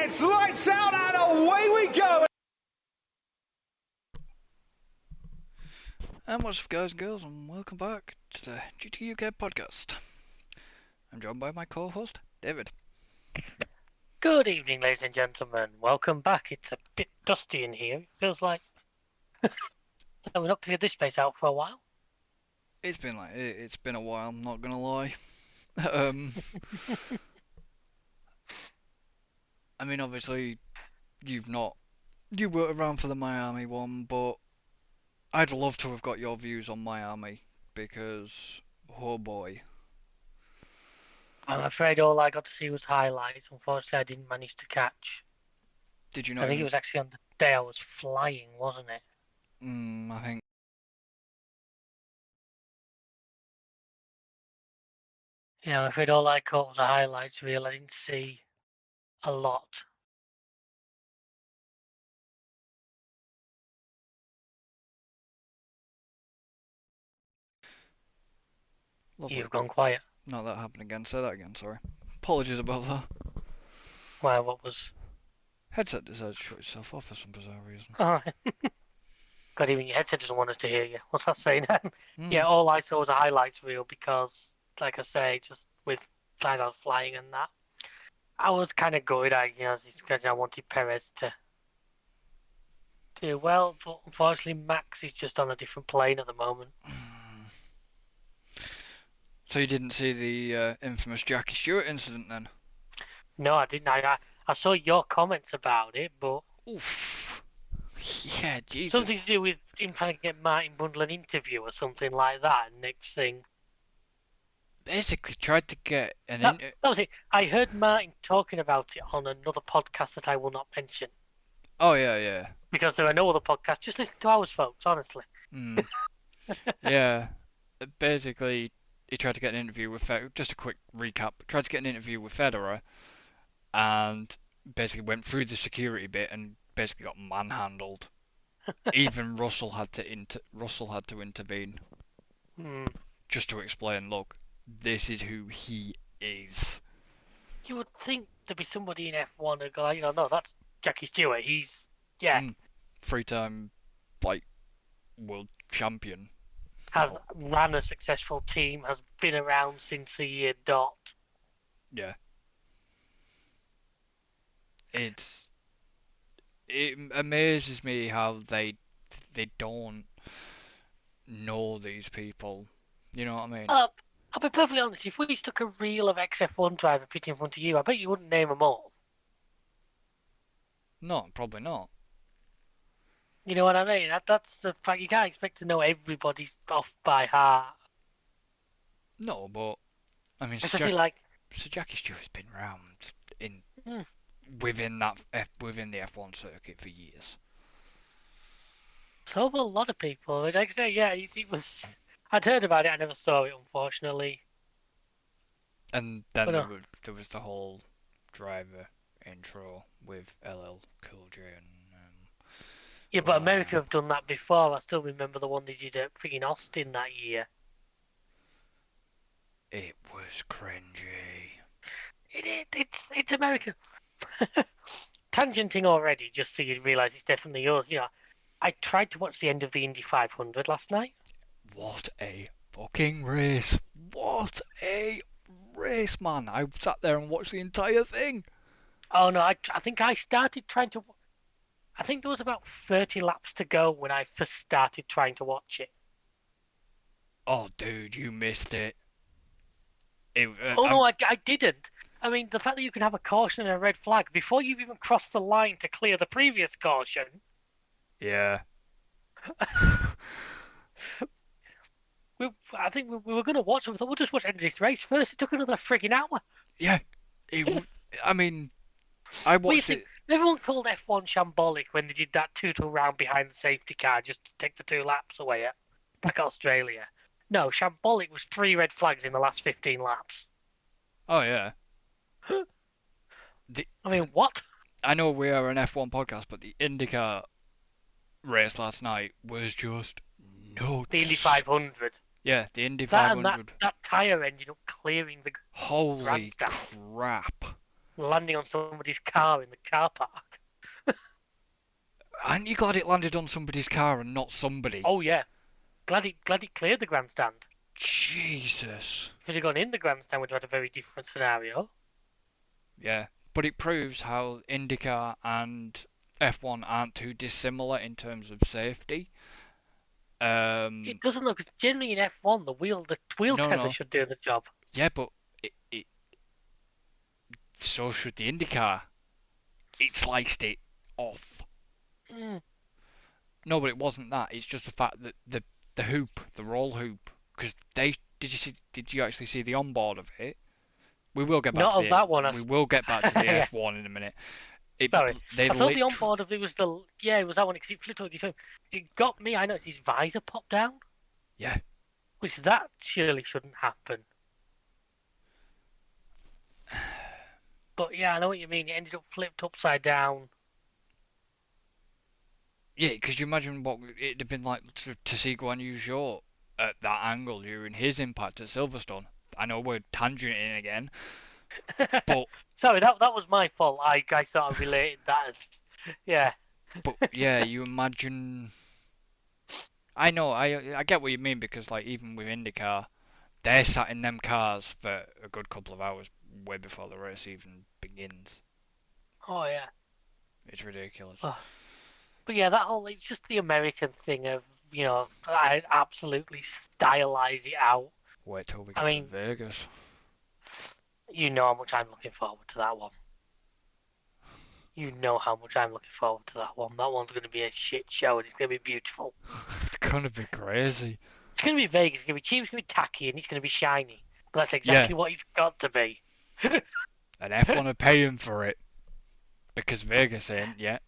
It's lights out and away we go! And what's up, guys and girls, and welcome back to the GT UK podcast. I'm joined by my co-host, David. Good evening, ladies and gentlemen. Welcome back. It's a bit dusty in here. It feels like we've not cleared this place out for a while. It's been a while, I'm not gonna lie. I mean, obviously, you weren't around for the Miami one, but I'd love to have got your views on Miami, because, oh boy. I'm afraid all I got to see was highlights. Unfortunately, I didn't manage to catch. Did you not I think it was actually on the day I was flying, wasn't it? I think... Yeah, I'm afraid all I caught was a highlights reel. I didn't see a lot. Lovely. You've gone quiet. No, that happened again. Say that again, sorry. Apologies about that. Why, what was... Headset decided to shut itself off for some bizarre reason. Oh. God, even your headset doesn't want us to hear you. What's that saying? Mm. Yeah, all I saw was a highlights reel because, like I say, just with times I was flying and that, I was kind of good. I wanted Perez to do well, but unfortunately Max is just on a different plane at the moment. So you didn't see the infamous Jackie Stewart incident then? No, I didn't. I saw your comments about it, but Oof. Yeah, Jesus. something to do with him trying to get Martin Bundle an interview or something like that. And next thing, Basically tried to get an that was it. I heard Martin talking about it on another podcast that I will not mention. Oh, yeah. Because there are no other podcasts. Just listen to ours, folks, honestly. Yeah. Basically, he tried to get an interview with just a quick recap. Tried to get an interview with Federer, and basically went through the security bit and basically got manhandled. Even Russell had to intervene just to explain, look, this is who he is. You would think there'd be somebody in F1 who'd go, no, that's Jackie Stewart. He's, Three-time, world champion. Has ran a successful team, has been around since the year dot. Yeah. It amazes me how they don't know these people. You know what I mean? I'll be perfectly honest, if we stuck a reel of XF1 driver pit in front of you, I bet you wouldn't name them all. No, probably not. You know what I mean? That's the fact. You can't expect to know everybody's off by heart. No, but I mean, Especially Sir Jackie Stewart's been around within the F1 circuit for years. So have a lot of people. Like I say, yeah, it was. I'd heard about it. I never saw it, unfortunately. And then there was the whole driver intro with LL Cool J and. Yeah, but America have done that before. I still remember the one they did at freaking Austin that year. It was cringy. It's America. Tangenting already, just so you realise it's definitely yours. I tried to watch the end of the Indy 500 last night. What a fucking race! What a race, man! I sat there and watched the entire thing. Oh no, I think I started trying to. I think there was about 30 laps to go when I first started trying to watch it. Oh, dude, you missed it. No, I didn't. I mean, the fact that you can have a caution and a red flag before you've even crossed the line to clear the previous caution. Yeah. I think we were going to watch it. We thought, we'll just watch the end of this race first. It took another frigging hour. Yeah. I mean, I watched it. Everyone called F1 shambolic when they did that 2-2 round behind the safety car just to take the 2 laps away back at Australia. No, shambolic was 3 red flags in the last 15 laps. Oh, yeah. I mean, what? I know we are an F1 podcast, but the IndyCar race last night was just nuts. The Indy 500. Yeah, the Indy 500. That tyre ended up clearing the Holy grandstand. crap. landing on somebody's car in the car park. Aren't you glad it landed on somebody's car and not somebody? Oh yeah, glad it cleared the grandstand. Jesus. If it had gone in the grandstand, we'd have had a very different scenario. Yeah, but it proves how IndyCar and F1 aren't too dissimilar in terms of safety. It doesn't look, because generally in F1, the wheel tether No. should do the job. Yeah, but so should the IndyCar. It sliced it off. Mm. No, but it wasn't that. It's just the fact that the hoop, the roll hoop, because did you actually see the onboard of it? We will get back Not to of that one. we will get back to the Yeah, F1 in a minute. sorry. They I saw the literally, onboard of it was it was that one because it flipped over the time. It got me. I noticed his visor popped down, yeah. which that surely shouldn't happen. But yeah, I know what you mean. It ended up flipped upside down. Yeah, because you imagine what it'd have been like to see Guan Yu Zhou at that angle during his impact at Silverstone. I know we're tangenting again, but Sorry, that was my fault. I sort of related that as yeah. yeah, you imagine. I know, I get what you mean because like even with IndyCar, they're sat in them cars for a good couple of hours way before the race even begins. Oh yeah. It's ridiculous. Oh. But yeah, that whole it's just the American thing of I absolutely stylize it out. Wait till we I get to mean, Vegas. you know how much I'm looking forward to that one. You know how much I'm looking forward to that one. That one's going to be a shit show and it's going to be beautiful. It's gonna be crazy. It's going to be Vegas. It's going to be cheap. It's going to be tacky and it's going to be shiny. But that's exactly what it's got to be. And F1 are paying for it because Vegas ain't yet.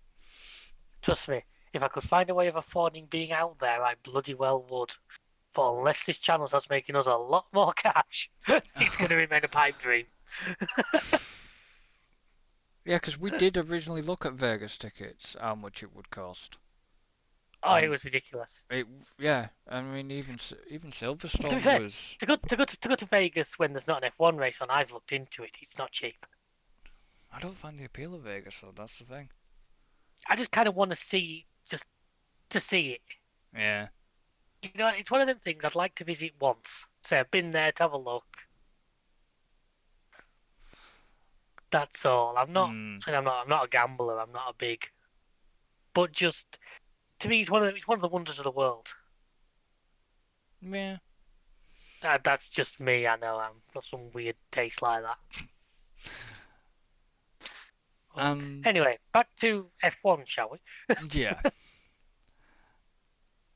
Trust me, if I could find a way of affording being out there, I bloody well would. But unless this channel starts making us a lot more cash, it's going to remain a pipe dream. Yeah, because we did originally look at Vegas tickets, how much it would cost. Oh, it was ridiculous. Yeah, I mean even To be Silverstone fair, was. to go to Vegas when there's not an F1 race on, I've looked into it. It's not cheap. I don't find the appeal of Vegas though. That's the thing. I just kind of want to see just to see it. Yeah. You know, it's one of them things I'd like to visit once. Say I've been there to have a look. That's all. I'm not. And I'm not a gambler. I'm not a big. But just to me, it's one of the wonders of the world. Yeah. That's just me. I know I'm got some weird taste like that. Anyway, back to F1, shall we? Yeah.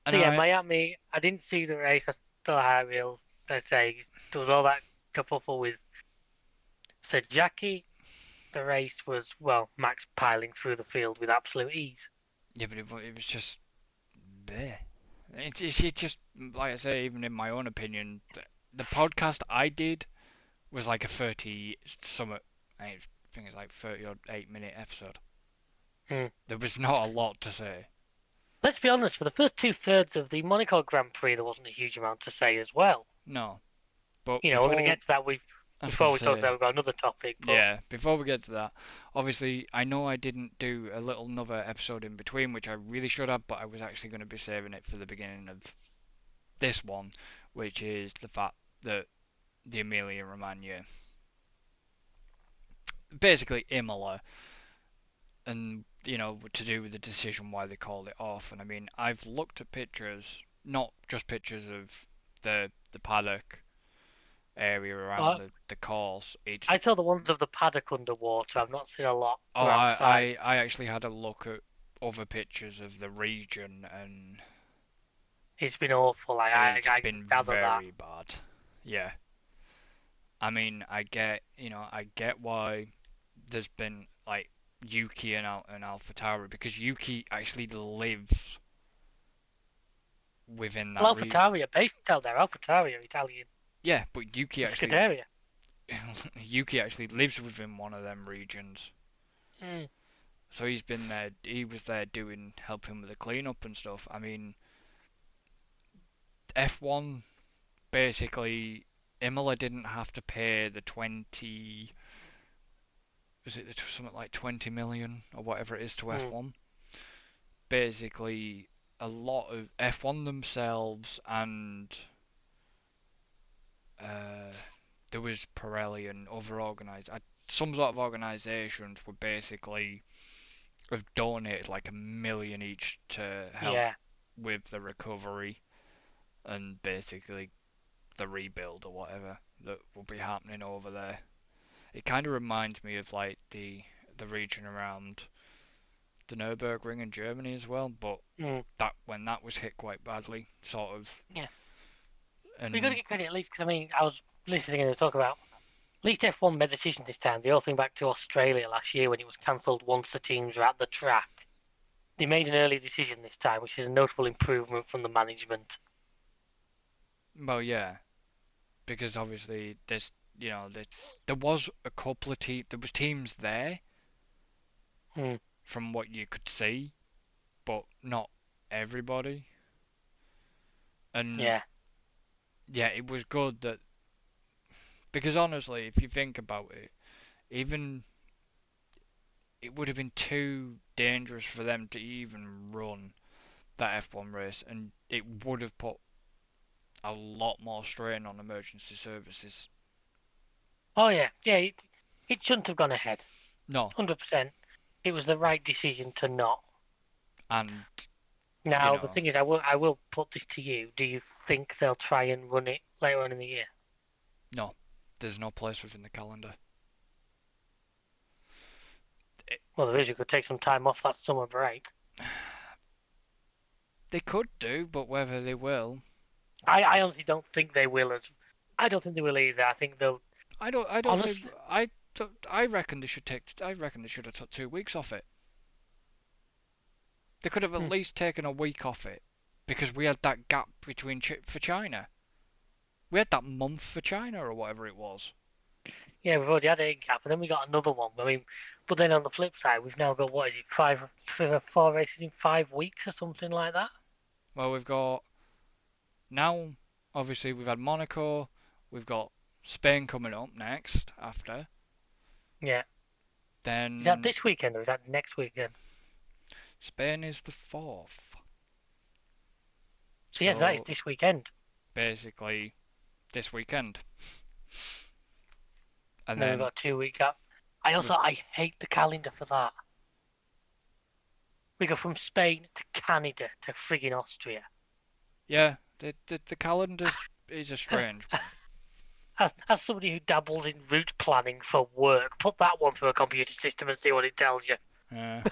So yeah, Miami. I didn't see the race. I still had real. Let's say there was all that kerfuffle with Sir Jackie. The race was Max piling through the field with absolute ease. Yeah, but it was just there. It's just like I say, even in my own opinion, the podcast I did was like a 30 somewhat. I think it's like 30 or 8-minute episode. There was not a lot to say. Let's be honest, for the first 2/3 of the Monaco Grand Prix, there wasn't a huge amount to say as well. No, but we're going to get to that before we talk about we've got another topic. But... Yeah, before we get to that, obviously I know I didn't do a little another episode in between, which I really should have, but I was actually going to be saving it for the beginning of this one, which is the fact that the Emilia Romagna, basically Imola, and to do with the decision why they called it off. And I mean, I've looked at pictures, not just pictures of the paddock area around the course. I saw the ones of the paddock underwater. I've not seen a lot. I actually had a look at other pictures of the region, and it's been awful. It's been very bad. Yeah. I mean, I get why there's been like Yuki and AlphaTauri, because Yuki actually lives within that region. AlphaTauri are based out there. AlphaTauri are Italian. Yeah, but Yuki actually Scuderia. Yuki actually lives within one of them regions. So he's been there. He was there helping with the cleanup and stuff. I mean, F1 basically, Imola didn't have to pay the 20 is it something like 20 million or whatever it is to Mm. F1? Basically, a lot of F1 themselves and uh, there was Pirelli and other some sort of organisations were basically have donated like 1 million each to help Yeah. with the recovery and basically the rebuild or whatever that will be happening over there. It kind of reminds me of like the region around the Nürburgring in Germany as well, but Mm. that when that was hit quite badly, sort of, Yeah. We got to and get credit at least because I mean I was listening to talk about at least F1 made the decision this time. They all think back to Australia last year when it was cancelled once the teams were at the track. They made an early decision this time, which is a notable improvement from the management. well, yeah, because obviously there was a couple of there was teams there Mm. from what you could see, but not everybody. And Yeah. yeah, it was good that because honestly, if you think about it, even it would have been too dangerous for them to even run that F1 race, and it would have put a lot more strain on emergency services. Oh yeah. Yeah. It shouldn't have gone ahead. No, 100%. It was the right decision to not. and you Now the know, thing is, I will put this to you. Do you think they'll try and run it later on in the year? no, there's no place within the calendar. It, Well, there is. You could take some time off that summer break. they could do, but whether they will, I honestly don't think they will. I don't think they will either. I think they'll I don't think honestly. I reckon they should take. I reckon they should have took 2 weeks off it. They could have at Hmm. least taken a week off it because we had that gap between for China. We had that month for China or whatever it was. Yeah, we've already had a gap, and then we got another one. I mean, but then on the flip side, we've now got what is it, four races in 5 weeks or something like that. Well, we've got now. Obviously, we've had Monaco. We've got Spain coming up next after. Yeah. Is that Then this weekend or is that next weekend? Spain is the fourth. So yeah, that is So this weekend. basically this weekend. And And then we've then got a 2 week gap. I hate the calendar for that. We go from Spain to Canada to friggin' Austria. yeah, the calendar is a strange one. As somebody who dabbles in route planning for work, put that one through a computer system and see what it tells you. Yeah,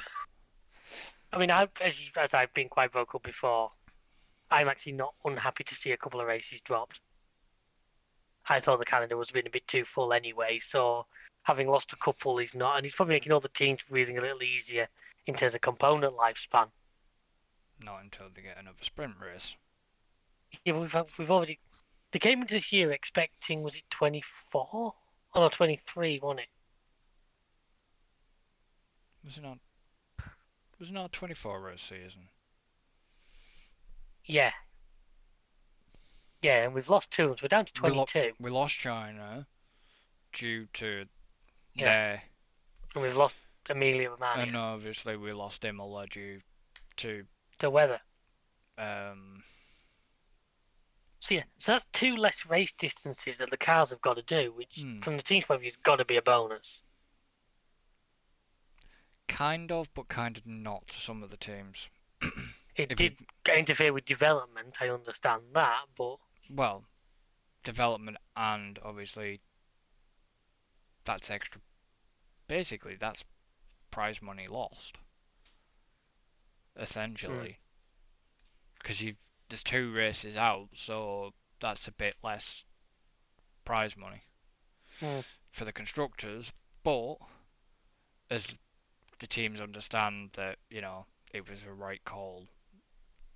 I mean, as I've been quite vocal before, I'm actually not unhappy to see a couple of races dropped. I thought the calendar was being a bit too full anyway, so having lost a couple is not, and it's probably making all the teams breathing a little easier in terms of component lifespan. not until they get another sprint race. Yeah, we've already they came into this year expecting, was it 24? Oh no, 23, wasn't it? Was it not? Was it not a 24 race season? Yeah, yeah, and we've lost two, so we're down to We lo 22. we lost China due to Yeah, their, and we've lost Emilia Romagna. and obviously we lost Imola due to The weather. um. So yeah, so that's two less race distances that the cars have got to do, which Hmm, from the team's point of view has got to be a bonus. kind of, but kind of not to some of the teams. It If you did interfere with development, I understand that, but well, development and obviously that's extra. Basically, that's prize money lost mm, essentially because you there's 2 races out, so that's a bit less prize money mm, for the constructors. But as the teams understand that it was a right call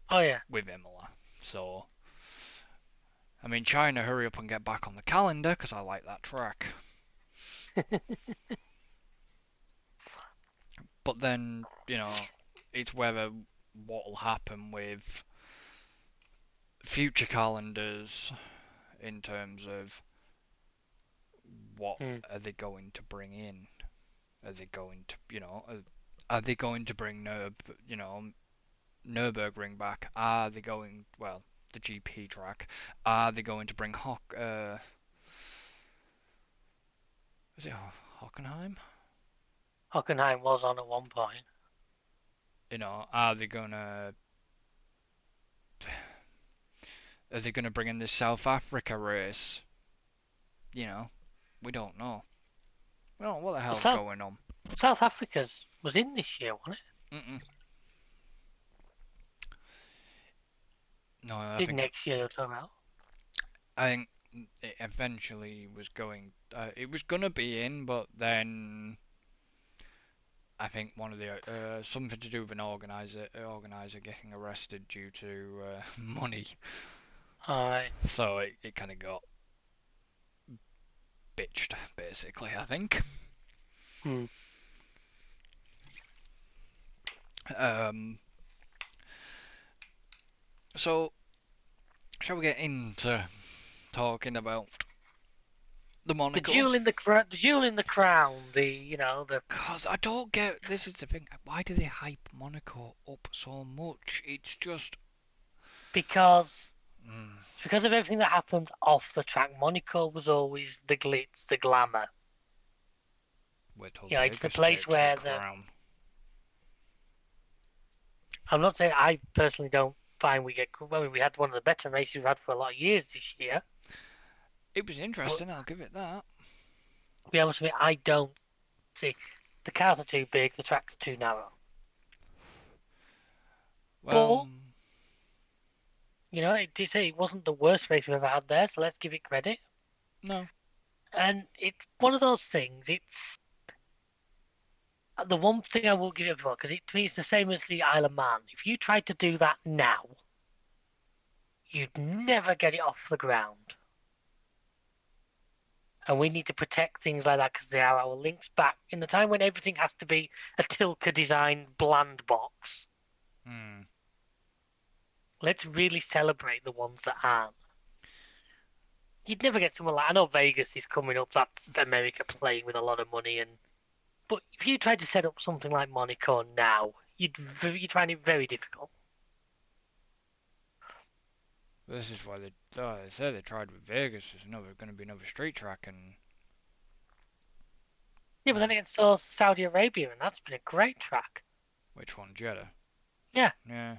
oh yeah, with Imola, so I mean China, hurry up and get back on the calendar because I like that track. But then it's whether what will happen with future calendars in terms of what mm, are they going to bring in. Are they going to, are they going to bring Nürburgring back? Are they going, well, the GP track? Are they going to bring is it Hockenheim? Hockenheim was on at one point. Are they gonna bring in this South Africa race? We don't know. We don't know what the hell's going on. South Africa's was in this year, wasn't it? Mm-mm. No, I Did think next year they're talking about. I think it eventually was going. It was gonna be in, but then I think one of the something to do with an organizer getting arrested due to money. Alright. So it kind of got bitched, basically. I think. Hmm. So shall we get into talking about the Monaco? The jewel in the crown. The. Cause I don't get. This is the thing. Why do they hype Monaco up so much? It's just Because of everything that happened off the track, Monaco was always the glitz, the glamour. It's the place where crown. I'm not saying I personally don't find we get. I mean, we had one of the better races we've had for a lot of years this year. It was interesting. I'll give it that. Yeah, I don't see the cars are too big, the track's too narrow. Well, it did say it wasn't the worst race we've ever had there, so let's give it credit. No. And it's one of those things. It's the one thing I will give it for, because to me it's the same as the Isle of Man. If you tried to do that now, you'd never get it off the ground. And we need to protect things like that because they are our links back in the time when everything has to be a Tilke designed bland box. Let's really celebrate the ones that aren't. You'd never get someone like, I know Vegas is coming up, that's America playing with a lot of money, but if you tried to set up something like Monaco now, you'd find it very difficult. This is why they say they tried with Vegas. There's going to be another street track, and yeah, but then again, so Saudi Arabia, and that's been a great track. Which one, Jeddah? Yeah. Yeah.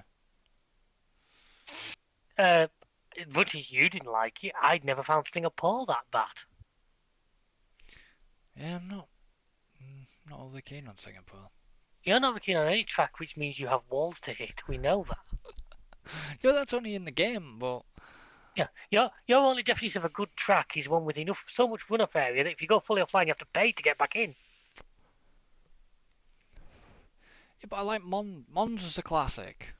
Much as you didn't like it, I'd never found Singapore that bad. Yeah, I'm not overly keen on Singapore. You're not keen on any track, which means you have walls to hit. We know that. Yeah, that's only in the game, but yeah, your only definition of a good track is one with so much runoff area that if you go fully offline, you have to pay to get back in. Yeah, but I like Mons as a classic.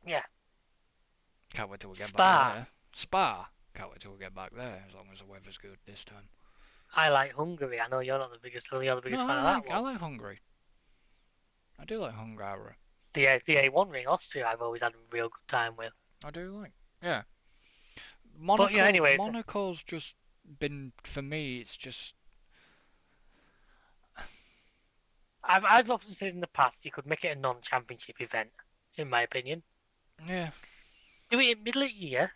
Yeah. Can't wait till we get back there. Spa. Can't wait till we get back there, as long as the weather's good this time. I like Hungary. I know you're not the biggest fan of that one. I like Hungary. I do like Hungary. The A1 ring, Austria, I've always had a real good time with. I do like. Yeah. Monaco, but yeah, anyway, Monaco's just been, for me, it's just... I've often said in the past you could make it a non-championship event, in my opinion. Yeah. Do it in middle of the year,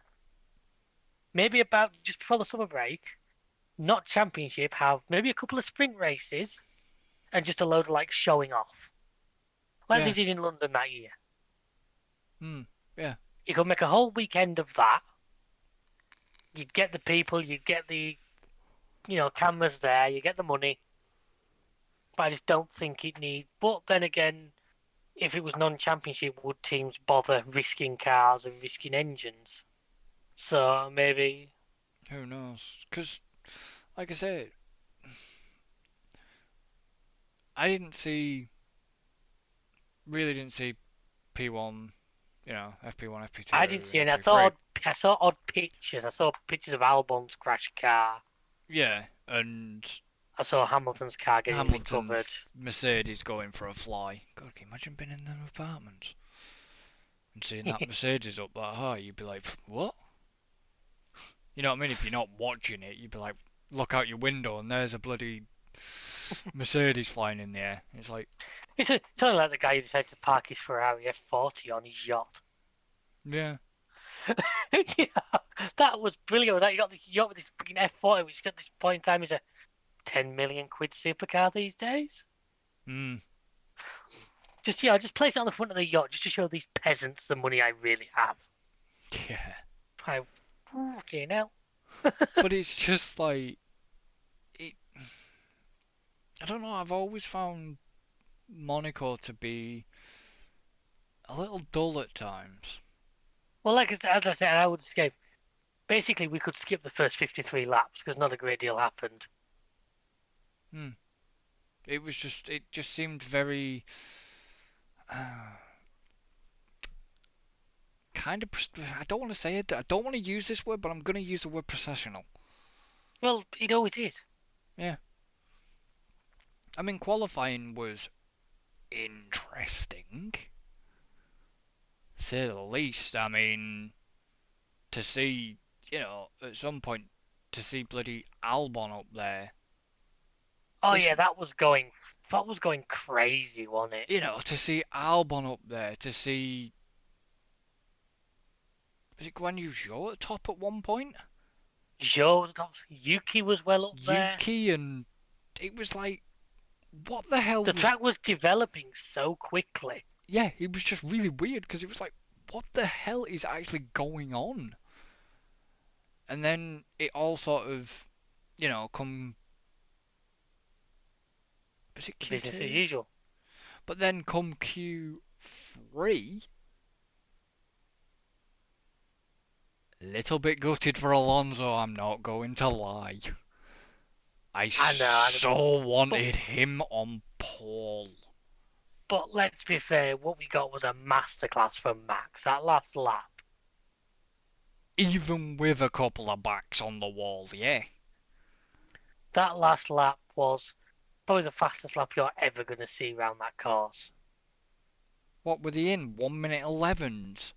maybe about just before the summer break, not championship, have maybe a couple of sprint races, and just a load of showing off. Like they did in London that year. Yeah. You could make a whole weekend of that. You'd get the people, you'd get the, cameras there, you get the money. But I just don't think it needs. But then again, if it was non-championship, would teams bother risking cars and risking engines? So maybe. Who knows? Because, like I said, I really didn't see P1, FP1, FP2. I didn't see any. I saw odd pictures. I saw pictures of Albon's crash car. Yeah, and I saw Hamilton's car getting recovered. Mercedes going for a fly. God, can you imagine being in them apartments and seeing that Mercedes up that high? You'd be like, what? You know what I mean? If you're not watching it, you'd be like, look out your window and there's a bloody Mercedes flying in the air. It's like, It's only like the guy who decided to park his Ferrari F40 on his yacht. yeah, Yeah, that was brilliant. That you got this yacht with this freaking F40, which at this point in time is a 10 million quid supercar these days. mm, Just place it on the front of the yacht just to show these peasants the money I really have. yeah. I fucking hell. But it's just like, it. I don't know. I've always found Monaco to be a little dull at times. Well, like as I said, I would escape. Basically, we could skip the first 53 laps because not a great deal happened. Hmm. It just seemed very, uh, kind of. I don't want to say it. I don't want to use this word, but I'm going to use the word processional. Well, it always is. Yeah. I mean, qualifying was interesting, to say the least. I mean, to see, at some point, to see bloody Albon up there. Oh It's, yeah, that was going crazy, wasn't it? to see Albon up there, to see. Was it Guan Yu Zhou at top at one point? Zhou was top. Yuki was well up there. Yuki, and it was like, what the hell The was. track was developing so quickly. Yeah, it was just really weird because it was like, what the hell is actually going on? And then it all sort of, come. Was it Business as Q2? usual. But then come Q3, little bit gutted for Alonso, I'm not going to lie. I know, so wanted him on pole. But let's be fair, what we got was a masterclass from Max. That last lap. Even with a couple of backs on the wall, yeah. That last lap was probably the fastest lap you're ever going to see around that course. What were they in? 1 minute 11s?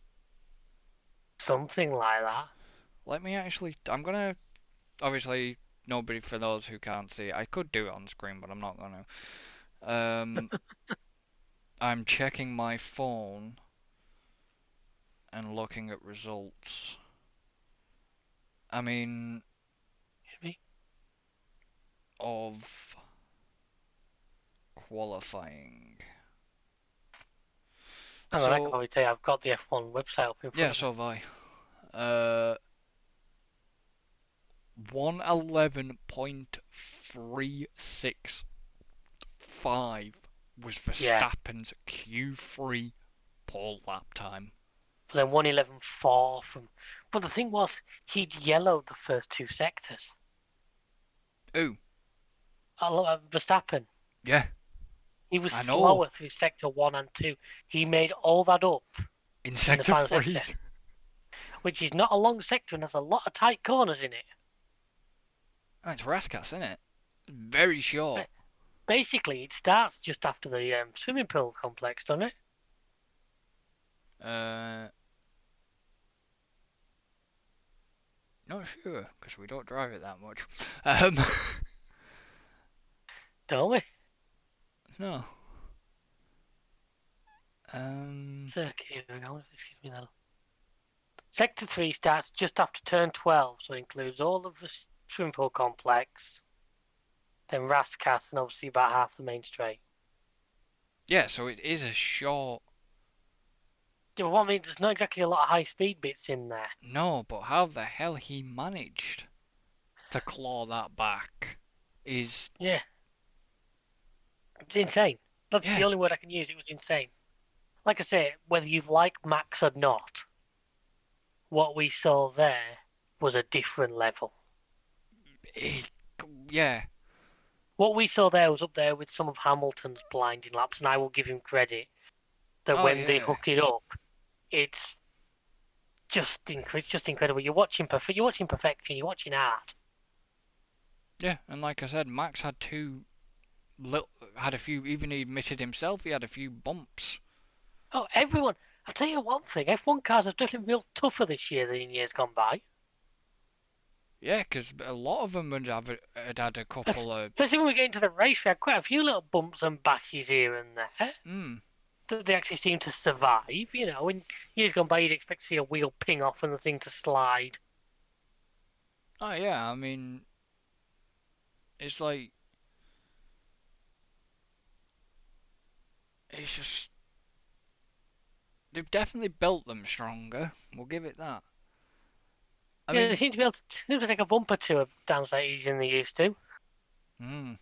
Something like that. Let me actually. I'm gonna. Obviously, nobody, for those who can't see, I could do it on screen, but I'm not gonna. I'm checking my phone and looking at results. I mean, of qualifying. I mean, I can probably tell you, I've got the F1 website up in front of me. Yeah, so have I. 111.365 was Verstappen's Q3 pole lap time. But then 111.4 from. But the thing was, he'd yellowed the first two sectors. Ooh. Verstappen. Yeah. He was slower through sector 1 and 2. He made all that up in sector 3. Sector, which is not a long sector and has a lot of tight corners in it. Oh, it's Rascas, isn't it? Very short. Basically, it starts just after the swimming pool complex, doesn't it? Not sure, because we don't drive it that much. Don't we? No. Circuit, excuse me now. Sector 3 starts just after turn 12, so it includes all of the swimming pool complex, then Rascas, and obviously about half the main straight. Yeah, so it is a short. Yeah, but what I mean, there's not exactly a lot of high-speed bits in there. No, but how the hell he managed to claw that back is... Yeah. It's insane. That's the only word I can use. It was insane. Like I say, whether you like Max or not, what we saw there was a different level. Yeah. What we saw there was up there with some of Hamilton's blinding laps, and I will give him credit that when they hook it up, it's just incredible. You're watching perfection, you're watching art. Yeah, and like I said, Max had a few, even he admitted himself, he had a few bumps. Oh, everyone. I'll tell you one thing, F1 cars are definitely real tougher this year than in years gone by. Yeah, because a lot of them had had a couple of. Especially when we get into the race, we had quite a few little bumps and bashes here and there that they actually seem to survive. In years gone by, you'd expect to see a wheel ping off and the thing to slide. Oh yeah, I mean, it's like it's just they've definitely built them stronger. We'll give it that. I They mean, seem to be able to take a bump or two down site easier than they used to. mm,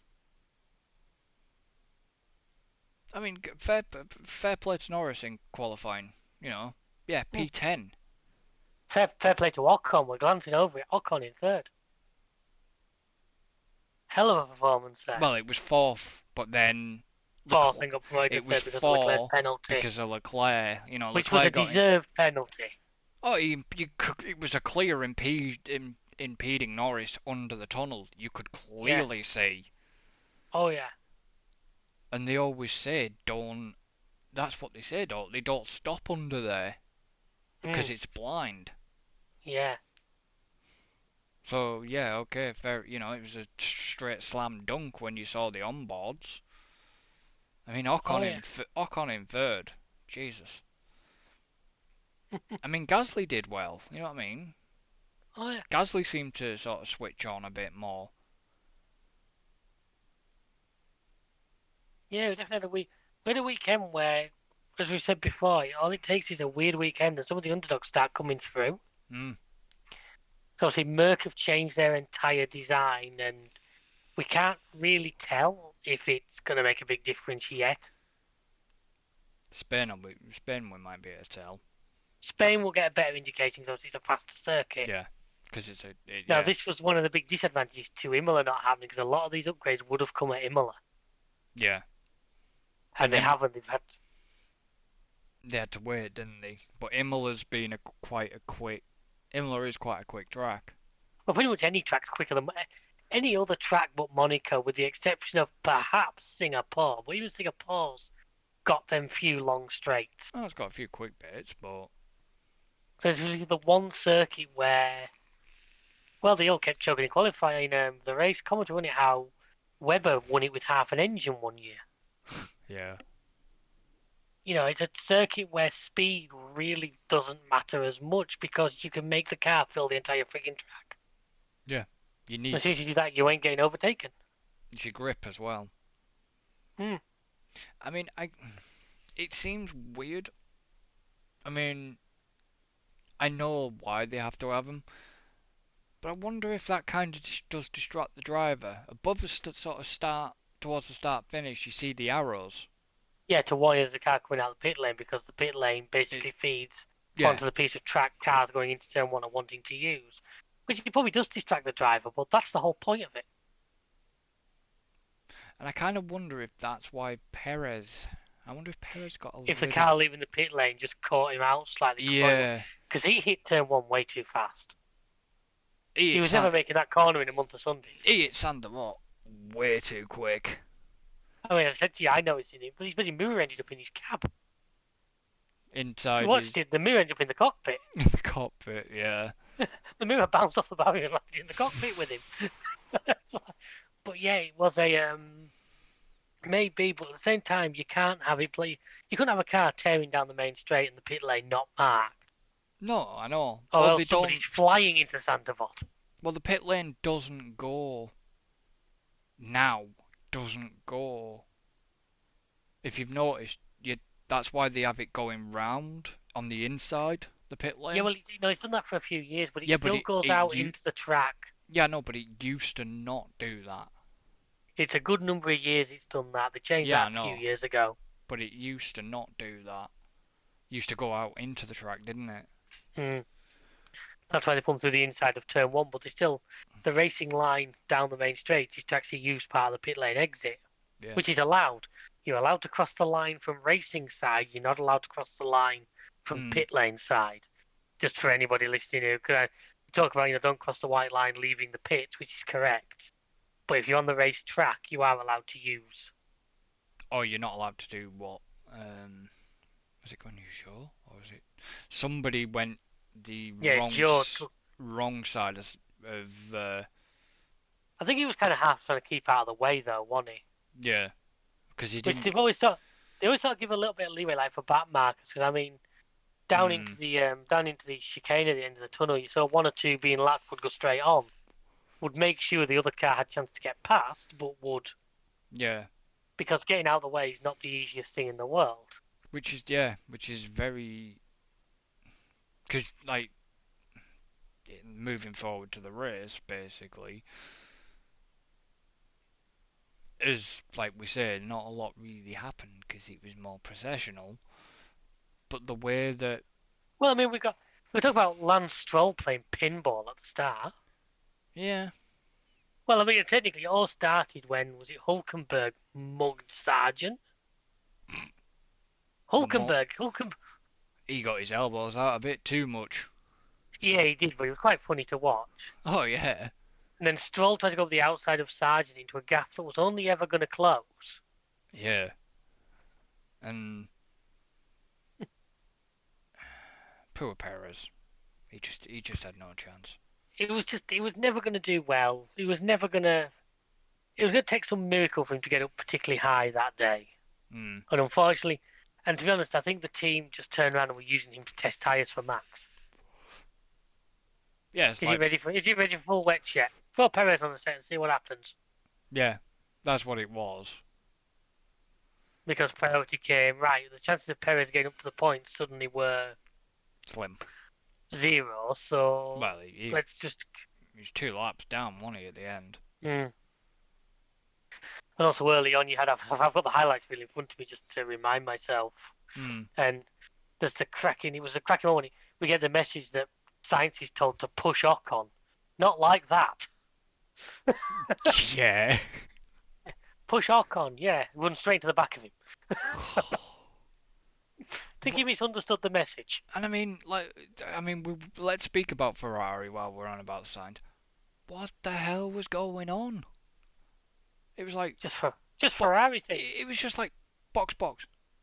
I mean, fair play to Norris in qualifying. Yeah, Hmm. P10. Fair play to Ocon. We're glancing over it. Ocon in third. Hell of a performance there. Well, it was fourth, but then Fourth and got promoted to it was third because of Leclerc's four penalty, because of Leclerc. which was a Leclerc got in. deserved penalty. Oh, it was a clear impeding Norris under the tunnel. You could clearly see. Oh yeah. And they always say, don't. That's what they say, don't they? Don't stop under there because it's blind. Yeah. So yeah, okay, fair. It was a straight slam dunk when you saw the onboards. I mean, Ocon in third. Jesus. I mean, Gasly did well. You know what I mean? Oh yeah. Gasly seemed to sort of switch on a bit more. Yeah, we definitely we had a weekend where, as we said before, all it takes is a weird weekend and some of the underdogs start coming through. Mm. So obviously Merc have changed their entire design and we can't really tell if it's going to make a big difference yet. Spain we might be able to tell. Spain will get a better indication because it's a faster circuit. Yeah, because Now, this was one of the big disadvantages to Imola not happening because a lot of these upgrades would have come at Imola. Yeah. And they haven't. They had to wait, didn't they? But Imola is quite a quick track. Well, pretty much any track's quicker than any other track but Monaco, with the exception of perhaps Singapore. But even Singapore's got them few long straights. Oh, it's got a few quick bits, but... So it's really the one circuit where, well, they all kept choking in qualifying the race. Commented on it how Webber won it with half an engine one year. Yeah. It's a circuit where speed really doesn't matter as much because you can make the car fill the entire frigging track. Yeah. As soon as you do that, you ain't getting overtaken. It's your grip as well. I mean, it seems weird. I mean, I know why they have to have them, but I wonder if that kind of does distract the driver. Above the sort of start, towards the start finish, you see the arrows. Yeah, to warn you there's a car coming out of the pit lane because the pit lane basically feeds onto the piece of track cars going into turn one are wanting to use. Which it probably does distract the driver, but that's the whole point of it. And I kind of wonder if that's why Perez... I wonder if Perez got a If the car leaving the pit lane just caught him out slightly. Yeah. Because he hit turn one way too fast. He was never making that corner in a month of Sundays. He hit Sander way too quick. I mean, I said to you, I noticed it, but his bloody mirror ended up in his cab. Inside. You watched it, the mirror ended up in the cockpit. In the cockpit, yeah. The mirror bounced off the barrier and landed in the cockpit with him. But yeah, it was a maybe, but at the same time, you can't have it play. You couldn't have a car tearing down the main straight and the pit lane not marked. No, I know. Or else somebody's flying into Sandoval. Well, the pit lane doesn't go now. Doesn't go. If you've noticed, that's why they have it going round on the inside, the pit lane. Yeah, well, it's done that for a few years, but it still goes out into the track. Yeah, no, but it used to not do that. It's a good number of years it's done that. They changed that a few years ago. But it used to not do that. It used to go out into the track, didn't it? That's why they put them through the inside of turn one, but the racing line down the main straight is to actually use part of the pit lane exit, which is allowed. You're allowed to cross the line from racing side. You're not allowed to cross the line from pit lane side. Just for anybody listening who could talk about, don't cross the white line leaving the pit, which is correct. But if you're on the race track, you are allowed to use. Oh, you're not allowed to do what? Was it going to show? Or was it... Somebody went the wrong side. I think he was kind of half trying to keep out of the way though, wasn't he? yeah, because he Which didn't. they always sort of give a little bit of leeway, like for back markers. Because I mean, down into the chicane at the end of the tunnel, you saw one or two being lapped would go straight on, would make sure the other car had a chance to get past, but would, Yeah, because getting out of the way is not the easiest thing in the world. which is very, because like moving forward to the race basically is like we said, not a lot really happened because it was more processional. But the way that Well, I mean, we talk about Lance Stroll playing pinball at the start. yeah, Well, I mean, technically, it all started when was it Hulkenberg mugged Sargent? but more, Hulkenberg. he got his elbows out a bit too much. Yeah, he did, but it was quite funny to watch. Oh yeah, And then Stroll tried to go over the outside of Sargent into a gap that was only ever going to close. yeah, and poor Perez, he just had no chance. He was never going to do well. It was going to take some miracle for him to get up particularly high that day. Mm. And unfortunately, and to be honest, I think the team just turned around and were using him to test tyres for Max. Yeah, Is he ready for full wet check? Throw Perez on the set and see what happens. yeah, that's what it was. Because priority came, right, the chances of Perez getting up to the point suddenly were Slim. 0, so Well, let's just... he's 2 laps down, wasn't he, at the end? And also early on, I've got the highlights really in front of me just to remind myself. And there's it was a cracking moment. We get the message that Sainz is told to push Ocon. Not like that. Yeah. Push Ocon, yeah. Run straight to the back of him. I think he misunderstood the message. And let's speak about Ferrari while we're on about Sainz. What the hell was going on? It was like just Ferrari thing. It was just like box.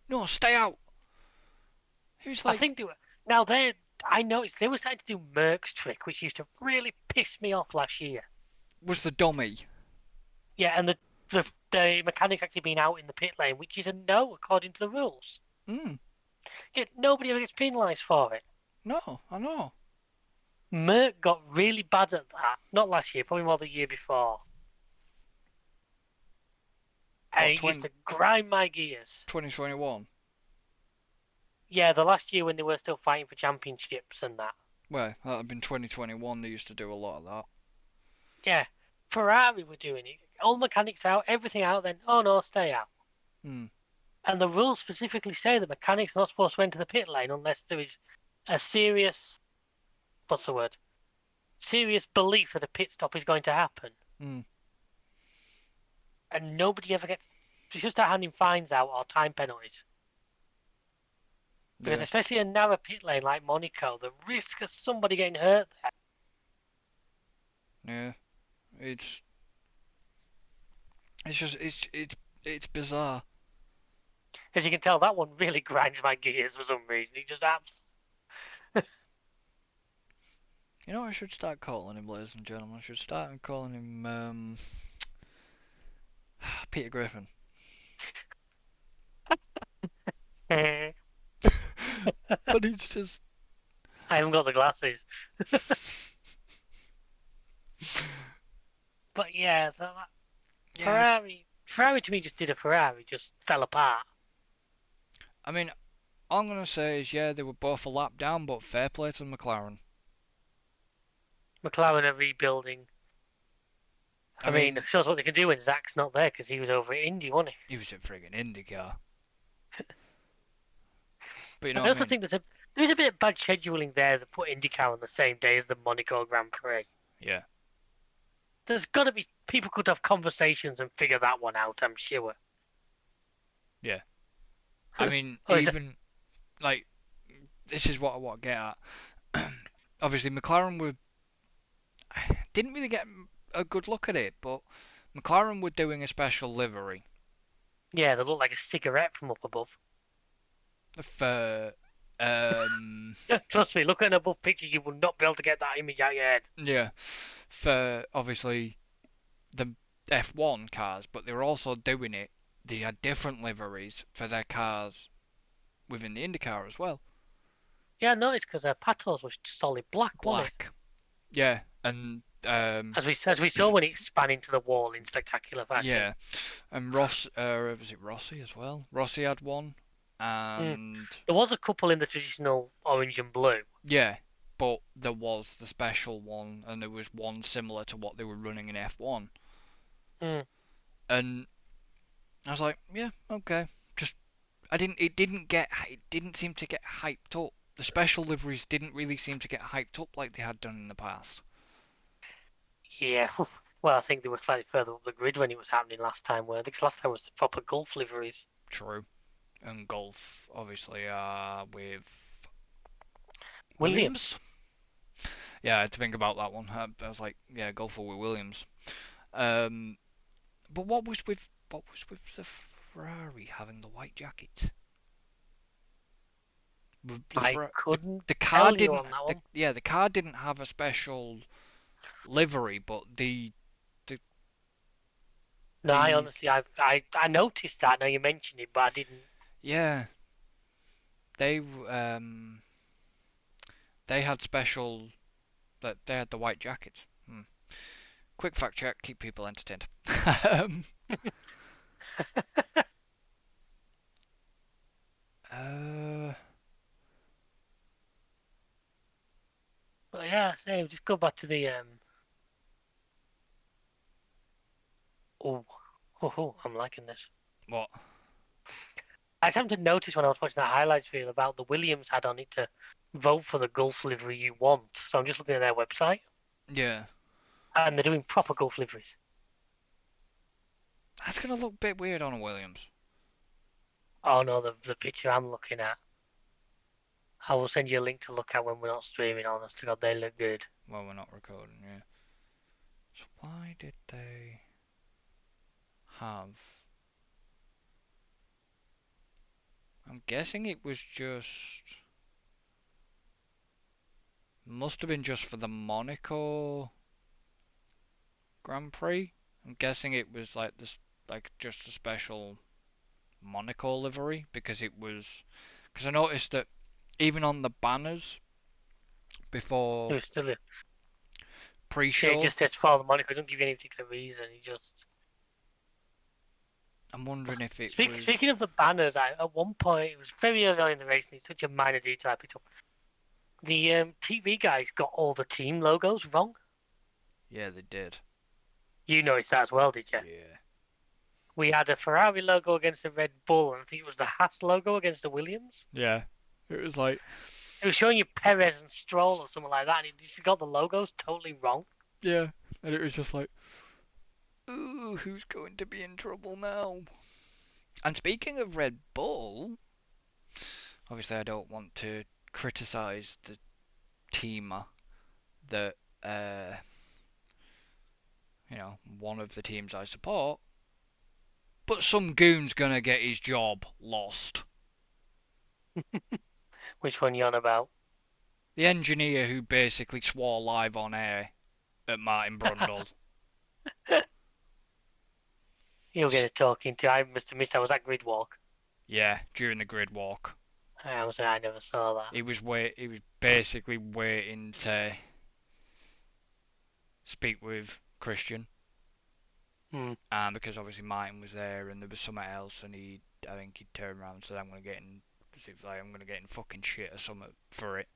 No, stay out. It was like I think I noticed they were starting to do Merck's trick, which used to really piss me off last year. Was the dummy? Yeah, and the mechanics actually being out in the pit lane, which is a no according to the rules. Yet nobody ever gets penalised for it. No, I know. Merck got really bad at that. Not last year, probably more the year before. And it used to grind my gears. 2021. Yeah, the last year when they were still fighting for championships and that. Well, that had been 2021. They used to do a lot of that. Yeah, Ferrari were doing it. All mechanics out, everything out. Then, oh no, stay out. And the rules specifically say that mechanics are not supposed to enter the pit lane unless there is a serious, serious belief that a pit stop is going to happen. And nobody ever gets. You should start handing fines out or time penalties. Because especially a narrow pit lane like Monaco, the risk of somebody getting hurt Yeah, there. it's bizarre. As you can tell, that one really grinds my gears for some reason. He just abs. You know what I should start calling him, ladies and gentlemen? I should start calling him Peter Griffin. But it's just... I haven't got the glasses. But yeah, Ferrari to me just did a Ferrari, just fell apart. I mean, all I'm going to say is, yeah, they were both a lap down, but fair play to McLaren. McLaren are rebuilding. I mean, it shows what they can do when Zach's not there, because he was over at Indy, wasn't he? He was a friggin' IndyCar. But you know I also think there's a bit of bad scheduling there that put IndyCar on the same day as the Monaco Grand Prix. Yeah. There's got to be... People could have conversations and figure that one out, I'm sure. Yeah. I mean, this is what I want to get at. Obviously, McLaren didn't really get a good look at it, but McLaren were doing a special livery. Yeah, they look like a cigarette from up above. Trust me, look at an above picture, you will not be able to get that image out of your head. Yeah. for obviously the F1 cars, but they were also doing it. They had different liveries for their cars within the IndyCar as well. Yeah, I noticed because Patos was solid black, wasn't it? Black. Yeah, and As we saw when it span into the wall in spectacular fashion. yeah, and was it Rossi as well? Rossi had one, Mm. and There was a couple in the traditional orange and blue. yeah, but there was the special one, and there was one similar to what they were running in F1, Mm. and I was like, yeah, okay. Just it didn't seem to get hyped up. The special liveries didn't really seem to get hyped up like they had done in the past. Yeah. Well, I think they were slightly further up the grid when it was happening last time, where I think last time was the proper Gulf liveries. True. And Golf, obviously, with Williams. Williams. Yeah, I had to think about that one. I was like, yeah, Golf with Williams. Um, but what was with the Ferrari having the white jacket? I couldn't The car tell you didn't. on that one. The car didn't have a special livery, but the No, I the honestly, I noticed that. Now you mention it, but I didn't. yeah, they they had special that they had the white jackets. Quick fact check, keep people entertained. um, uh, But yeah, same. Just go back to the Oh, I'm liking this. what? I just happened to notice when I was watching that highlights reel about the Williams had on it to vote for the Gulf livery you want. So I'm just looking at their website, Yeah, and they're doing proper Gulf liveries. that's gonna look a bit weird on a Williams. Oh no, the picture I'm looking at. I will send you a link to look at when we're not streaming. Honest to God, they look good. Well, we're not recording, yeah. So why did they have? I'm guessing it was just. Must have been just for the Monaco Grand Prix. I'm guessing it was like this, like just a special Monaco livery because it was. Because I noticed that even on the banners It before was still a, yeah, it pre-show, just says follow the Monaco. It don't give you any particular reason. It just I'm wondering if it speaking was. of the banners, at one point it was very early on in the race, and it's such a minor detail I picked up. The TV guys got all the team logos wrong. Yeah, they did. You noticed that as well, did you? Yeah. We had a Ferrari logo against the Red Bull, and I think it was the Haas logo against the Williams. Yeah. It was like. It was showing you Perez and Stroll or something like that, and it just got the logos totally wrong. Yeah. And it was just like. Ooh, who's going to be in trouble now? And speaking of Red Bull, obviously I don't want to criticise the team that one of the teams I support, but some goon's gonna get his job lost. Which one you on about? The engineer who basically swore live on air at Martin Brundle. You'll get a talking to. I must have missed. I was at Grid Walk. Yeah, during the grid walk. I never saw that. He was basically waiting to speak with Christian. Hmm. Because obviously Martin was there and there was something else, and I think he turned around and said, I'm gonna get in fucking shit or something for it.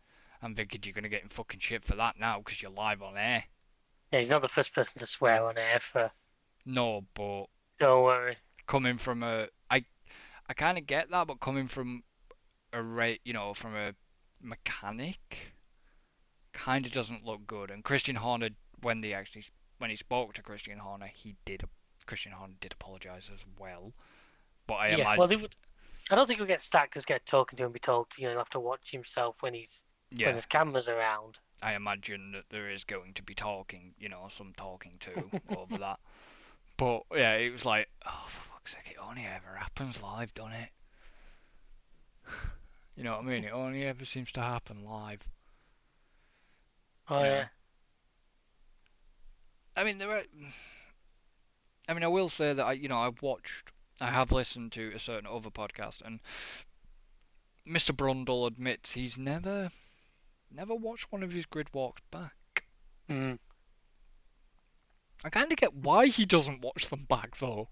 I'm thinking you're gonna get in fucking shit for that now because you're live on air. Yeah, he's not the first person to swear on air. No, but Don't worry. coming from I kind of get that, but coming from from a mechanic, kind of doesn't look good. And Christian Horner, when he spoke to Christian Horner, Christian Horner did apologise as well. But I Yeah, imagine, well, they would. I don't think he'll get sacked. Just get talking to him and be told, he'll have to watch himself when when yeah, there's cameras around. I imagine that there is going to be talking, some talking to over that. But yeah, it was like, oh, for fuck's sake, it only ever happens live, doesn't it? You know what I mean? It only ever seems to happen live. Oh You yeah. know, I mean, I will say that I have listened to a certain other podcast, and Mr. Brundle admits he's never watched one of his grid walks back. Mm. I kind of get why he doesn't watch them back though,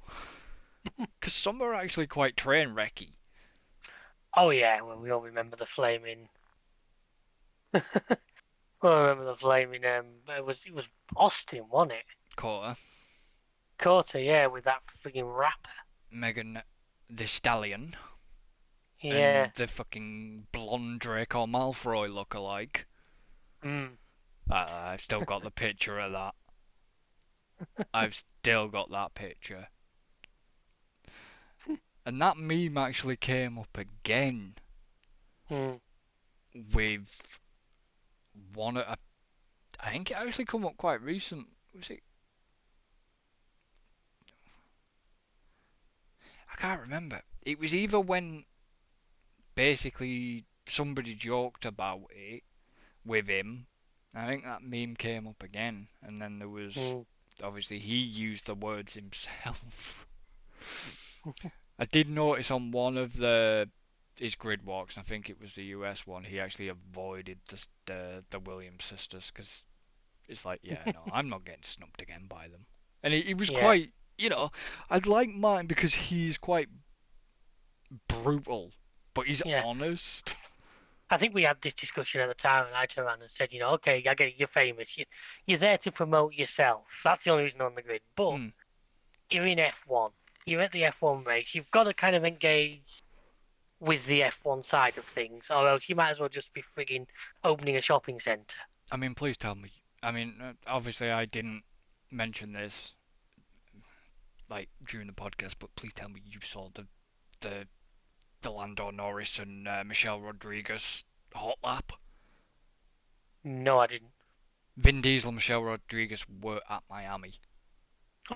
because some are actually quite train wrecky. Oh yeah, well we all remember the flaming. Well, I remember the flaming. It was Austin, wasn't it? Quarter, Quarter, yeah, with that freaking rapper. Megan the Stallion, Yeah. and the fucking blonde Draco Malfoy look-alike. Mm. I've still got the picture of that. I've still got that picture. And that meme actually came up again Mm. with one of, I think it actually come up quite recent. Was it? I can't remember. It was either when basically somebody joked about it with him. I think that meme came up again, and then there was Mm. obviously he used the words himself. I did notice on one of his grid walks, I think it was the US one, he actually avoided the Williams sisters because it's like, yeah, no, I'm not getting snubbed again by them. And he was Yeah. quite, I'd like mine because he's quite brutal, but he's Yeah. honest. I think we had this discussion at the time, and I turned around and said, okay, I get it, you're famous. You're there to promote yourself. That's the only reason on the grid. But Mm. you're in F1. You're at the F1 race. You've got to kind of engage with the F1 side of things, or else you might as well just be frigging opening a shopping centre. I mean, please tell me. I mean, obviously I didn't mention this like during the podcast, but please tell me you saw the Lando Norris and Michelle Rodriguez hot lap. No, I didn't. Vin Diesel and Michelle Rodriguez were at Miami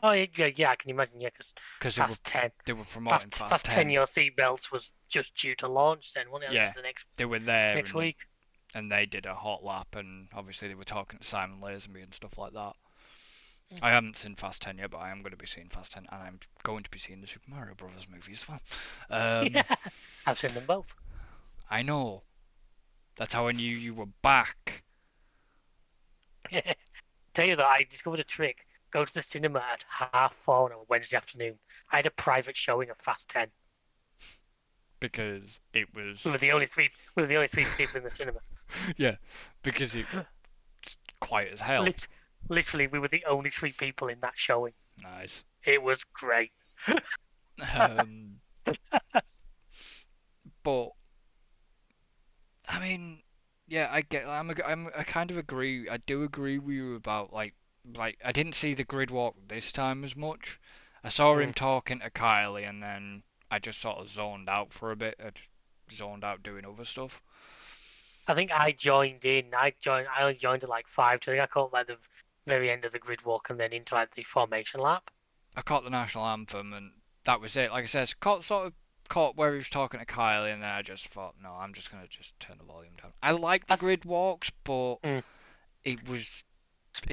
Oh, yeah, I can imagine, yeah, because because Fast 10. they were promoting Fast 10, 10. your seatbelts was just due to launch then, wasn't it? Yeah, The next they were there next week. and they did a hot lap, and obviously they were talking to Simon Lazenby and stuff like that. Mm. I haven't seen Fast 10 yet, but I am going to be seeing Fast 10, and I'm going to be seeing the Super Mario Brothers movie as well. Yeah, I've seen them both. I know. That's how I knew you were back. Tell you that I discovered a trick. Go to the cinema at 4:30 on a Wednesday afternoon. I had a private showing of Fast 10. Because it was... We were the only three. We were the only three people in the cinema. Yeah, because it's quiet as hell. Literally, we were the only three people in that showing. Nice. It was great. But I mean, yeah, I get. I kind of agree. I do agree with you about like I didn't see the grid walk this time as much. I saw him talking to Kylie, and then I just sort of zoned out for a bit. I just zoned out doing other stuff. I think I joined in. I only joined at like 5. So I think I caught like the very end of the grid walk and then into like the formation lap. I caught the national anthem, and that was it. Like I said, caught where he was talking to Kylie, and then I just thought, no, I'm just gonna just turn the volume down. I like the grid walks, but it was.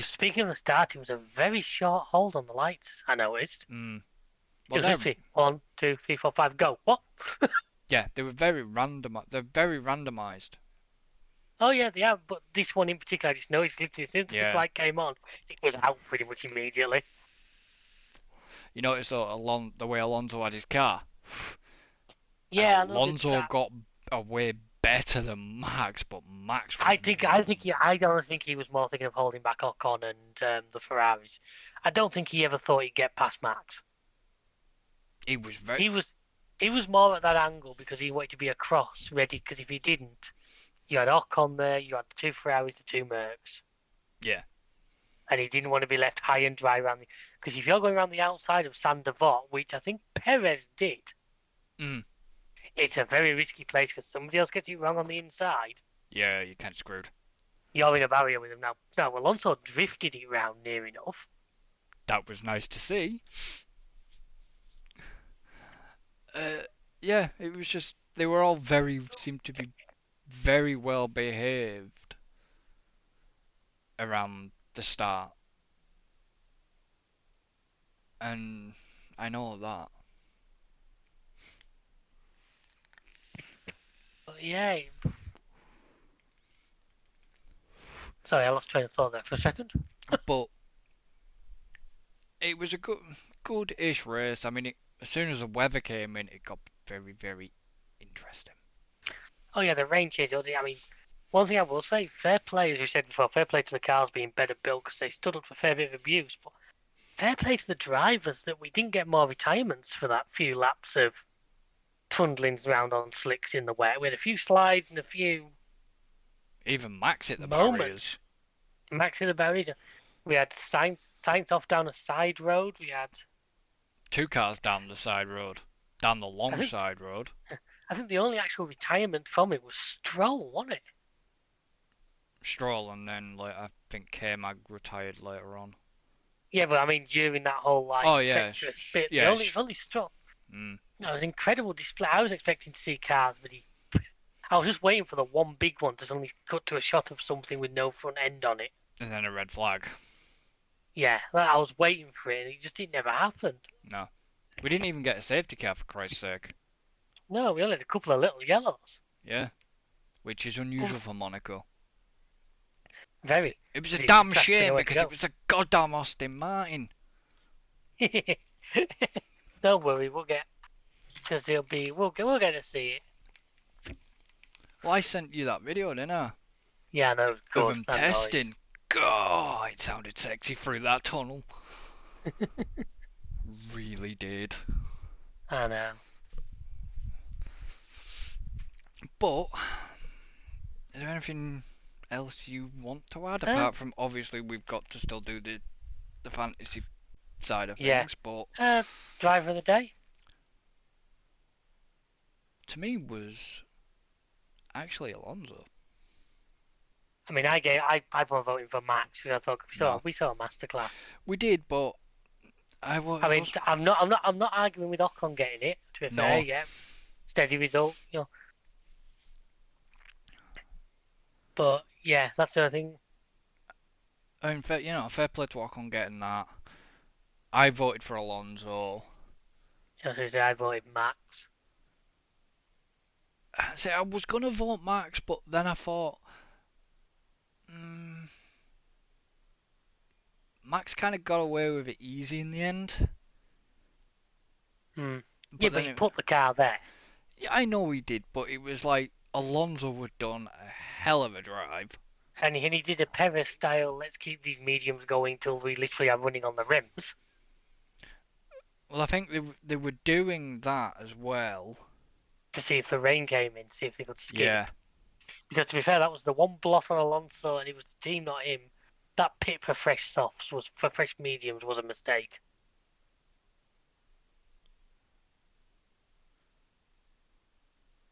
Speaking of the start, it was a very short hold on the lights. I noticed. Well, it was literally 1, 2, 3, 4, 5, go. What? Yeah, they were very random. They're very randomized. Oh yeah, they are. But this one in particular, I just noticed literally as soon as the light came on, it was out pretty much immediately. You notice the way Alonso had his car. Yeah, Alonso got away better than Max, but Max. I honestly think he was more thinking of holding back Ocon and the Ferraris. I don't think he ever thought he'd get past Max. He was He was more at that angle because he wanted to be across ready. Because if he didn't, you had Ocon there, you had the 2 Ferraris, the 2 Mercs. Yeah. And he didn't want to be left high and dry around because if you're going around the outside of Sainte Devote, which I think Perez did, it's a very risky place because somebody else gets it wrong on the inside. Yeah, you're kind of screwed. You're in a barrier with him now. No, Alonso drifted it round near enough. That was nice to see. Yeah, it was just they were all seemed to be very well behaved around the start. and I know that. But yeah. Sorry, I lost train of thought there for a second. But it was a good-ish race. I mean, as soon as the weather came in, it got very, very interesting. Oh yeah, the rain change. I mean, one thing I will say, fair play, as you said before, fair play to the cars being better built because they stood up to a fair bit of abuse. But fair play to the drivers that we didn't get more retirements for that few laps of trundling around on slicks in the wet. We had a few slides and a few Even Max hit the moments. barriers. Max in the barrier. We had Sainz off down a side road. We had, 2 cars down the side road, down the I long think, side road. I think the only actual retirement from it was Stroll, wasn't it? Stroll, and then like I think K-Mag retired later on. Yeah, but I mean during that whole like Oh yeah, treacherous bit, yeah. it's only Stroll. Mm. No, it was an incredible display. I was expecting to see cars, but I was just waiting for the one big one to suddenly cut to a shot of something with no front end on it. And then a red flag. Yeah, I was waiting for it, and it never happened. No, we didn't even get a safety car for Christ's sake. No, we only had a couple of little yellows. Yeah, which is unusual for Monaco. Very. It was a Because damn it's shame nowhere to because go. it was a goddamn Austin Martin. Don't worry, we'll get because we'll get to see it. Well, I sent you that video, didn't I? Yeah, no, of Of course. them That testing. God, it sounded sexy through that tunnel. Really did. I know. But is there anything else you want to add apart from obviously we've got to still do the fantasy side of Yeah. things, but Driver of the day. to me was actually Alonso. I mean, I was voting for Max because I thought we saw a masterclass. We did, but I mean, I'm not arguing with Ocon getting it. To be fair, yeah, steady result, you know. But yeah, that's the other thing. I mean, fair play to Ocon getting that. I voted for Alonso. I voted Max. See, I was gonna vote Max, but then I thought, Max kind of got away with it easy in the end. Yeah, but he put the car there. Yeah, I know he did, but it was like Alonso had done a hell of a drive. And he did a Perez style, let's keep these mediums going till we literally are running on the rims. Well, I think they were doing that as well. To see if the rain came in, see if they could skid. Yeah. Because to be fair, that was the one blot on Alonso, and it was the team, not him. That pit for fresh softs for fresh mediums was a mistake.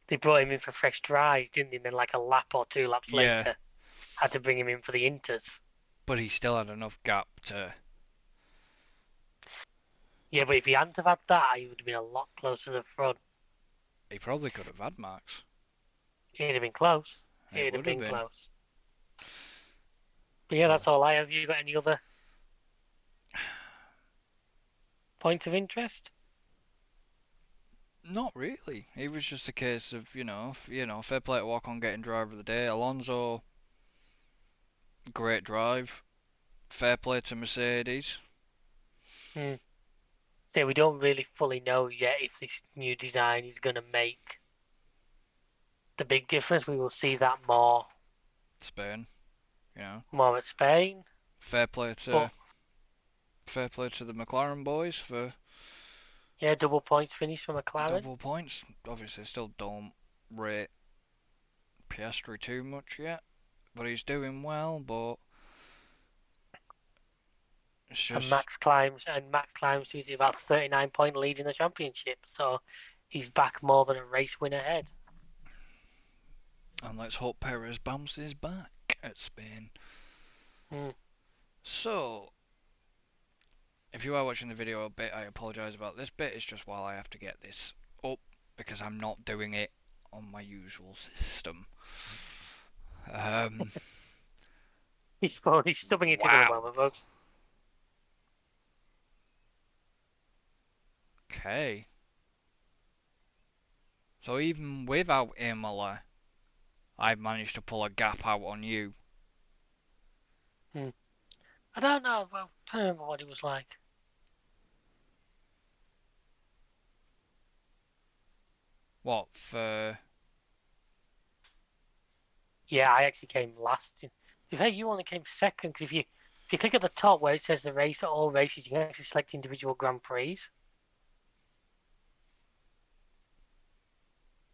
They brought him in for fresh dries, didn't they? And then like a lap or 2 laps later, had to bring him in for the inters. But he still had enough gap to. Yeah, but if he hadn't have had that, he would have been a lot closer to the front. He probably could have had Max. He'd have been close. He'd have been close. But yeah, that's all I have. You got any other point of interest? Not really. It was just a case of, fair play to Ocon getting driver of the day. Alonso, great drive. Fair play to Mercedes. Yeah, we don't really fully know yet if this new design is going to make the big difference. We will see that more. Spain, More at Spain. Fair play to the McLaren boys for. Yeah, double points finish for McLaren. Double points. Obviously, still don't rate Piastri too much yet, but he's doing well. But it's just. And Max climbs to about 39-point lead in the championship, so he's back more than a race win ahead. And let's hope Perez bounces back at Spain. So, if you are watching the video a bit, I apologise about this bit. It's just while I have to get this up because I'm not doing it on my usual system. He's stubbing it in at the moment, folks. Okay. So even without Imola, I've managed to pull a gap out on you. I don't know. Well, I don't remember what it was like. What, for... Yeah, I actually came last. In fact, you only came second because if you click at the top where it says the race at all races, you can actually select individual Grand Prix.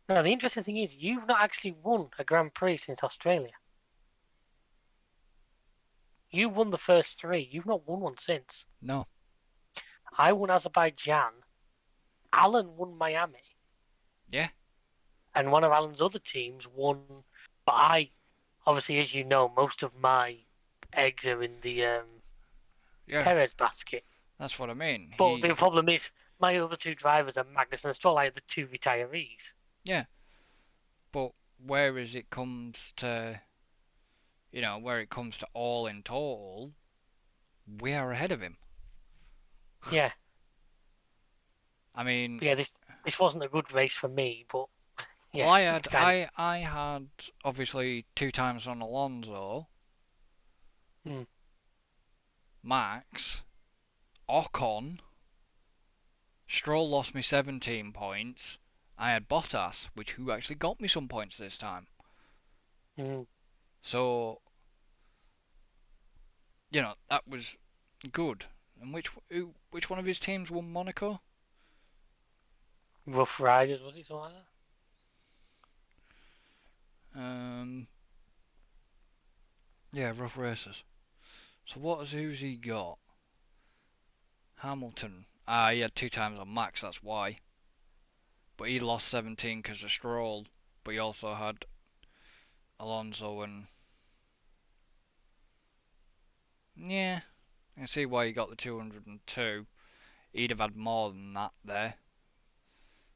Now, the interesting thing is you've not actually won a Grand Prix since Australia. You won the first three. You've not won one since. No. I won Azerbaijan. Alan won Miami. Yeah. And one of Alan's other teams won. But obviously, as you know, most of my eggs are in the Yeah. Perez basket. That's what I mean. But the problem is, my other two drivers are Magnus and Stroll. I have the two retirees. Yeah. But whereas it comes to, where it comes to all in total, we are ahead of him. Yeah. I mean, But yeah, this wasn't a good race for me, but yeah, well, it's kind I had obviously 2 times on Alonso, of. Max, Ocon, Stroll lost me 17 points. I had Bottas, who actually got me some points this time. Mm. So, that was good. And which one of his teams won Monaco? Rough Riders, was it something like Um, yeah, Rough Racers. So who's he got? Hamilton. He had 2 times on Max, that's why. But he lost 17 because of Stroll. But he also had Alonso and... Yeah, I can see why he got the 202. He'd have had more than that there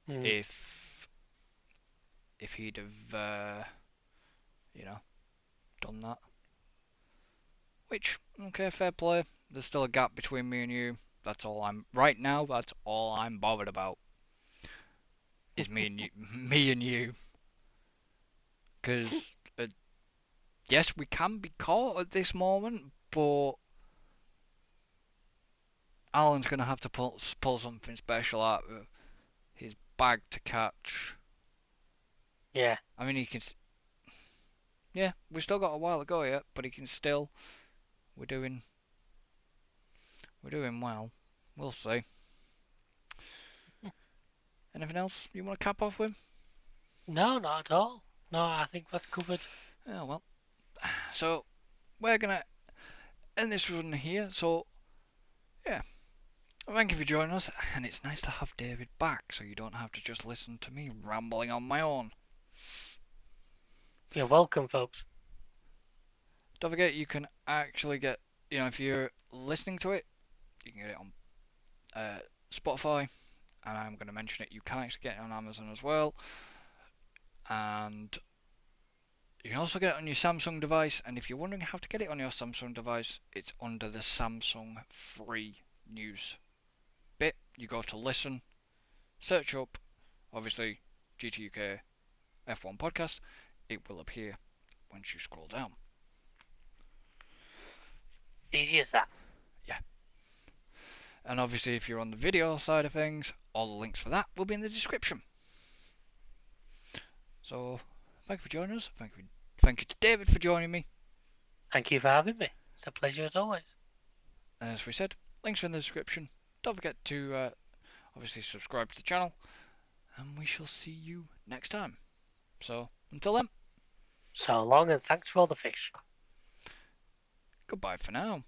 that? if he'd have, done that. Which, okay, fair play. There's still a gap between me and you. That's all I'm bothered about. Is me and you, me and you. Because, yes, we can be caught at this moment, but Alan's going to have to pull something special out of his bag to catch. Yeah. I mean, he can. Yeah, we've still got a while to go yet, but he can still. We're doing well. We'll see. Anything else you want to cap off with? No, not at all. No, I think we've covered. Oh well. So we're gonna end this run here. So yeah, thank you for joining us, and it's nice to have David back, so you don't have to just listen to me rambling on my own. You're welcome, folks. Don't forget, you can actually get, if you're listening to it, you can get it on Spotify, and I'm going to mention it. You can actually get it on Amazon as well, and you can also get it on your Samsung device. And if you're wondering how to get it on your Samsung device, it's under the Samsung free news bit. You go to listen, search up, obviously, GTUK F1 podcast. It will appear once you scroll down. Easy as that. Yeah. And obviously, if you're on the video side of things, all the links for that will be in the description. So, thank you for joining us. Thank you to David for joining me. Thank you for having me. It's a pleasure as always. And as we said, links are in the description. Don't forget to obviously subscribe to the channel. And we shall see you next time. So, until then, So long and thanks for all the fish. goodbye for now.